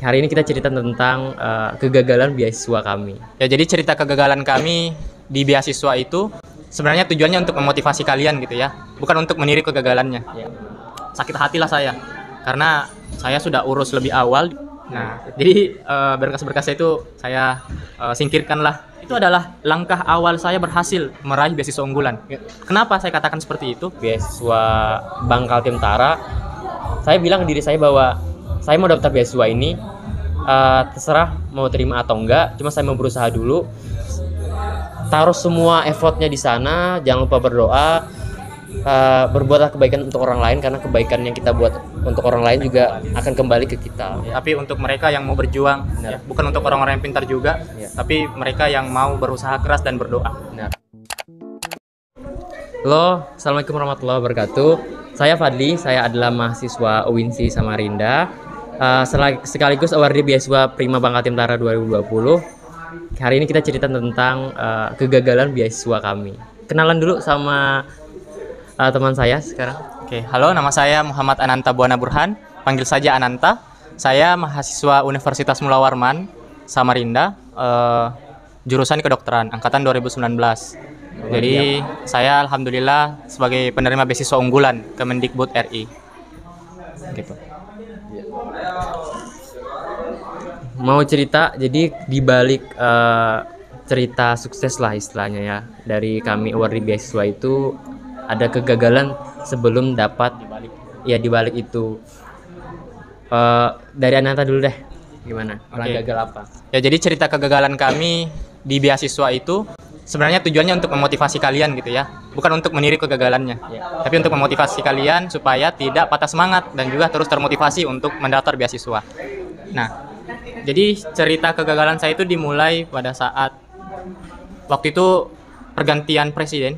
Hari ini kita cerita tentang kegagalan beasiswa kami. Ya, jadi cerita kegagalan kami di beasiswa itu sebenarnya tujuannya untuk memotivasi kalian gitu ya, bukan untuk meniru kegagalannya. Sakit hatilah saya, karena saya sudah urus lebih awal. Nah, jadi berkas-berkasnya itu saya singkirkanlah. Itu adalah langkah awal saya berhasil meraih beasiswa unggulan. Kenapa saya katakan seperti itu? Beasiswa Bangkal Timtara, saya bilang ke diri saya bahwa saya mau daftar beasiswa ini, terserah mau terima atau enggak, cuma saya mau berusaha dulu. Taruh semua effortnya di sana, jangan lupa berdoa. Berbuatlah kebaikan untuk orang lain, karena kebaikan yang kita buat untuk orang lain juga akan kembali ke kita. Tapi untuk mereka yang mau berjuang, ya, bukan untuk orang-orang yang pintar juga, tapi mereka yang mau berusaha keras dan berdoa. Benar. Halo, assalamualaikum warahmatullahi wabarakatuh. Saya Fadli, saya adalah mahasiswa UINSI Samarinda, sekaligus awardee beasiswa Prima Bangkal Timtara 2020. Hari ini kita cerita tentang kegagalan beasiswa kami. Kenalan dulu sama teman saya sekarang. Oke, halo, nama saya Muhammad Ananta Buana Burhan, panggil saja Ananta. Saya mahasiswa Universitas Mula Warman, Samarinda, jurusan kedokteran, angkatan 2019. Jadi saya alhamdulillah sebagai penerima beasiswa unggulan Kemendikbud RI. Gitu. Mau cerita, jadi dibalik cerita sukses lah istilahnya ya dari kami awardee beasiswa itu ada kegagalan sebelum dapat dibalik itu. Dari Ananta dulu deh, gimana? Gagal apa? Ya, jadi cerita kegagalan kami di beasiswa itu sebenarnya tujuannya untuk memotivasi kalian gitu ya, bukan untuk meniru kegagalannya, tapi untuk memotivasi kalian supaya tidak patah semangat dan juga terus termotivasi untuk mendaftar beasiswa. Nah, jadi cerita kegagalan saya itu dimulai pada saat waktu itu pergantian presiden,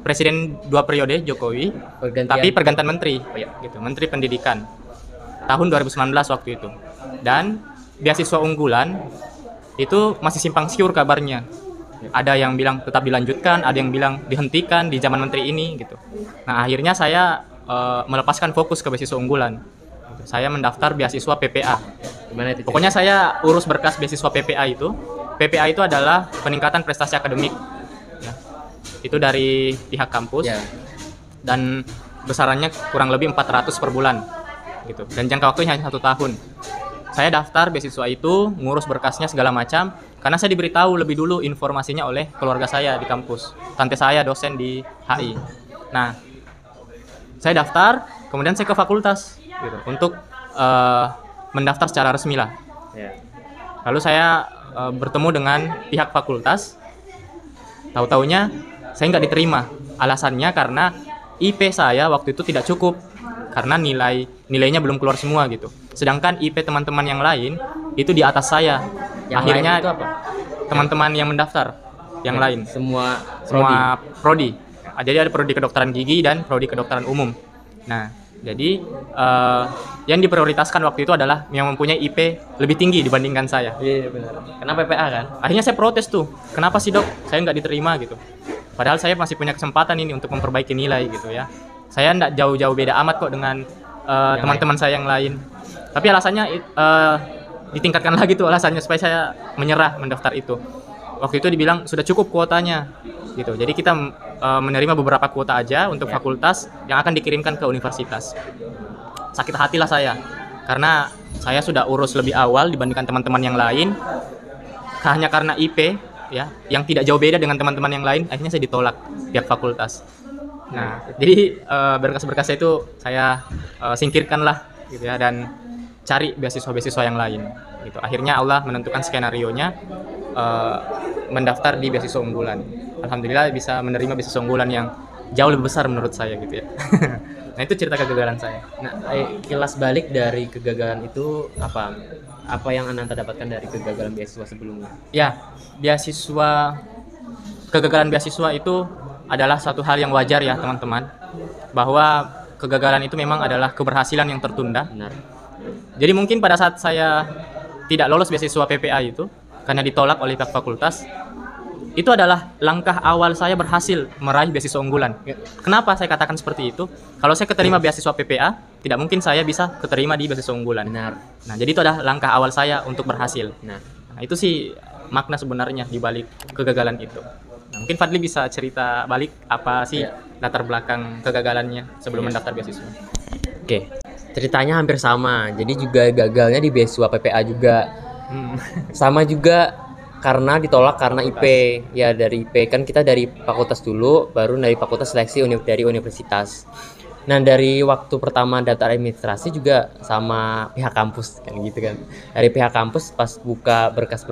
presiden 2 periode Jokowi, tapi pergantian menteri, gitu, menteri pendidikan tahun 2019 waktu itu. Dan beasiswa unggulan itu masih simpang siur kabarnya. Ada yang bilang tetap dilanjutkan, ada yang bilang dihentikan di zaman menteri ini gitu. Nah, akhirnya saya melepaskan fokus ke beasiswa unggulan. Saya mendaftar beasiswa PPA. Gimana itu? Pokoknya saya urus berkas beasiswa PPA itu. PPA itu adalah peningkatan prestasi akademik. Ya. Itu dari pihak kampus. Dan besarannya kurang lebih 400 per bulan. Gitu. Dan jangka waktunya hanya 1 tahun. Saya daftar beasiswa itu, ngurus berkasnya segala macam, karena saya diberitahu lebih dulu informasinya oleh keluarga saya di kampus. Tante saya dosen di HI. Nah, saya daftar, kemudian saya ke fakultas gitu, untuk mendaftar secara resmi lah. Lalu saya bertemu dengan pihak fakultas. Tahu-taunya saya nggak diterima. Alasannya karena IP saya waktu itu tidak cukup, karena nilainya belum keluar semua gitu. Sedangkan IP teman-teman yang lain itu di atas saya. Yang akhirnya lain itu apa? Teman-teman yang mendaftar yang lain Semua prodi. Jadi ada prodi kedokteran gigi dan prodi kedokteran umum. Nah, jadi yang diprioritaskan waktu itu adalah yang mempunyai IP lebih tinggi dibandingkan saya. Iya, benar. Karena PPA kan? Akhirnya saya protes tuh, kenapa sih dok, saya nggak diterima gitu. Padahal saya masih punya kesempatan ini untuk memperbaiki nilai gitu ya. Saya nggak jauh-jauh beda amat kok dengan teman-teman saya yang lain. Tapi alasannya ditingkatkan lagi tuh alasannya supaya saya menyerah mendaftar itu. Waktu itu dibilang sudah cukup kuotanya gitu. Jadi kita menerima beberapa kuota aja untuk fakultas yang akan dikirimkan ke universitas. Sakit hatilah saya, karena saya sudah urus lebih awal dibandingkan teman-teman yang lain. Hanya karena IP ya, yang tidak jauh beda dengan teman-teman yang lain, akhirnya saya ditolak pihak fakultas. Nah, jadi berkas-berkasnya itu saya singkirkan lah gitu ya, dan cari beasiswa-beasiswa yang lain gitu. Akhirnya Allah menentukan skenario-nya, mendaftar di beasiswa unggulan. Alhamdulillah bisa menerima beasiswa unggulan yang jauh lebih besar menurut saya gitu ya. Nah, itu cerita kegagalan saya. Nah, kilas balik dari kegagalan itu apa? Apa yang Ananta dapatkan dari kegagalan beasiswa sebelumnya? Ya, kegagalan beasiswa itu adalah satu hal yang wajar ya teman-teman, bahwa kegagalan itu memang adalah keberhasilan yang tertunda. Benar. Jadi mungkin pada saat saya tidak lolos beasiswa PPA itu karena ditolak oleh pihak fakultas, itu adalah langkah awal saya berhasil meraih beasiswa unggulan. Kenapa saya katakan seperti itu? Kalau saya keterima beasiswa PPA, tidak mungkin saya bisa keterima di beasiswa unggulan. Benar. Nah, jadi itu adalah langkah awal saya untuk berhasil. Nah, Nah, itu sih makna sebenarnya di balik kegagalan itu. Nah, mungkin Fadli bisa cerita balik apa sih latar belakang kegagalannya sebelum mendaftar beasiswa. oke. Ceritanya hampir sama. Jadi juga gagalnya di beasiswa PPA juga. Sama juga karena ditolak karena IP. Ya dari IP kan kita dari fakultas dulu, baru dari fakultas seleksi dari universitas. Nah dari waktu pertama daftar administrasi juga sama pihak kampus kan gitu kan. Dari pihak kampus pas buka berkas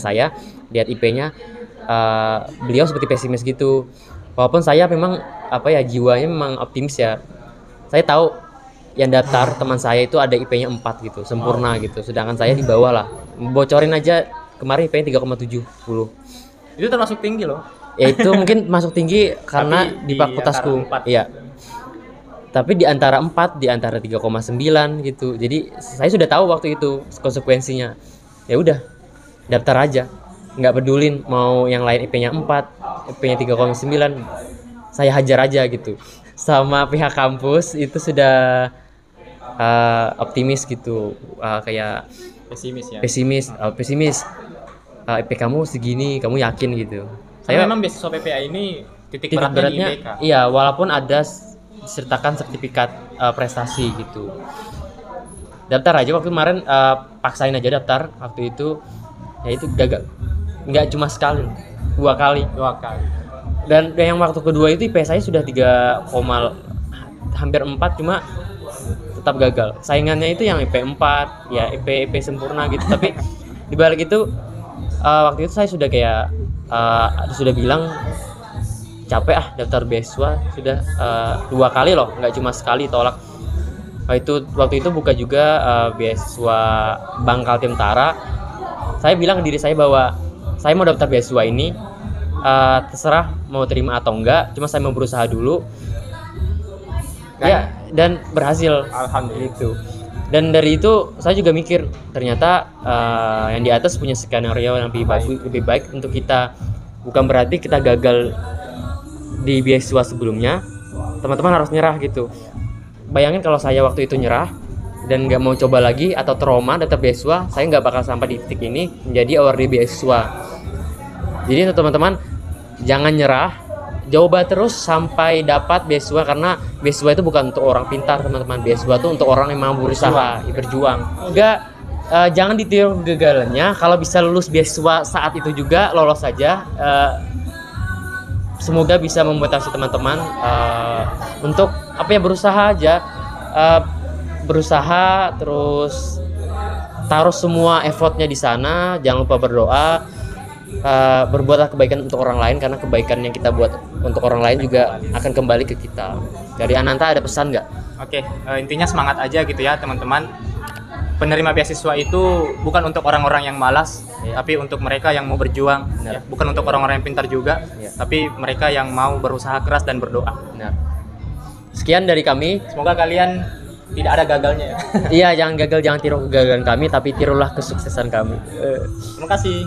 saya lihat IP-nya, beliau seperti pesimis gitu. Walaupun saya memang jiwanya memang optimis ya. Saya tahu yang daftar teman saya itu ada IP-nya 4 gitu, sempurna gitu. Sedangkan saya di bawah lah. Bocorin aja kemarin IP-nya 3,70. Itu termasuk tinggi loh. Ya itu mungkin masuk tinggi karena Tapi di fakultasku. antara 4. Iya. Tapi di antara 4, di antara 3,9 gitu. Jadi saya sudah tahu waktu itu konsekuensinya. Ya udah, daftar aja. Nggak pedulin mau yang lain IP-nya 4, IP-nya 3,9. Saya hajar aja gitu. Sama pihak kampus itu sudah optimis gitu. Kayak Pesimis ya. pesimis. IP kamu segini, kamu yakin gitu. Saya memang beasiswa PPA ini titik beratnya di IPK. Iya, walaupun ada disertakan sertifikat prestasi gitu. Daftar aja waktu kemarin, paksain aja daftar waktu itu. Ya itu gagal. Nggak cuma sekali, 2 kali. Dan yang waktu kedua itu IP saya sudah 3, hampir 4, cuma tetap gagal. Saingannya itu yang IP 4, ya IP sempurna gitu. Tapi dibalik itu waktu itu saya sudah kayak sudah bilang capek daftar beasiswa sudah 2 kali loh, nggak cuma sekali tolak. Waktu itu buka juga beasiswa Bank Kaltim-Tara. Saya bilang ke diri saya bahwa saya mau daftar beasiswa ini, terserah mau terima atau enggak, cuma saya mau berusaha dulu. Ya, dan berhasil. Alhamdulillah. Gitu. Dan dari itu saya juga mikir ternyata yang di atas punya skenario yang lebih baik untuk kita. Bukan berarti kita gagal di beasiswa sebelumnya teman-teman harus nyerah gitu. Bayangin kalau saya waktu itu nyerah dan nggak mau coba lagi atau trauma daftar beasiswa, saya nggak bakal sampai di titik ini menjadi awardee beasiswa. Jadi teman-teman jangan nyerah, coba terus sampai dapat beasiswa, karena beasiswa itu bukan untuk orang pintar teman-teman. Beasiswa itu untuk orang yang mau berusaha, berjuang. Jangan ditiru kegagalannya. Kalau bisa lulus beasiswa saat itu juga, lolos saja. Semoga bisa memotivasi teman-teman untuk berusaha aja, berusaha terus, taruh semua effortnya di sana. Jangan lupa berdoa, berbuatlah kebaikan untuk orang lain, karena kebaikan yang kita buat untuk orang lain juga akan kembali ke kita. Dari Ananta ada pesan nggak? Oke, intinya semangat aja gitu ya teman-teman. Penerima beasiswa itu bukan untuk orang-orang yang malas, tapi untuk mereka yang mau berjuang. Ya, bukan untuk orang-orang yang pintar juga, tapi mereka yang mau berusaha keras dan berdoa. Benar. Sekian dari kami. Semoga kalian tidak ada gagalnya ya. Iya, jangan tiru kegagalan kami, tapi tirulah kesuksesan kami. Terima kasih.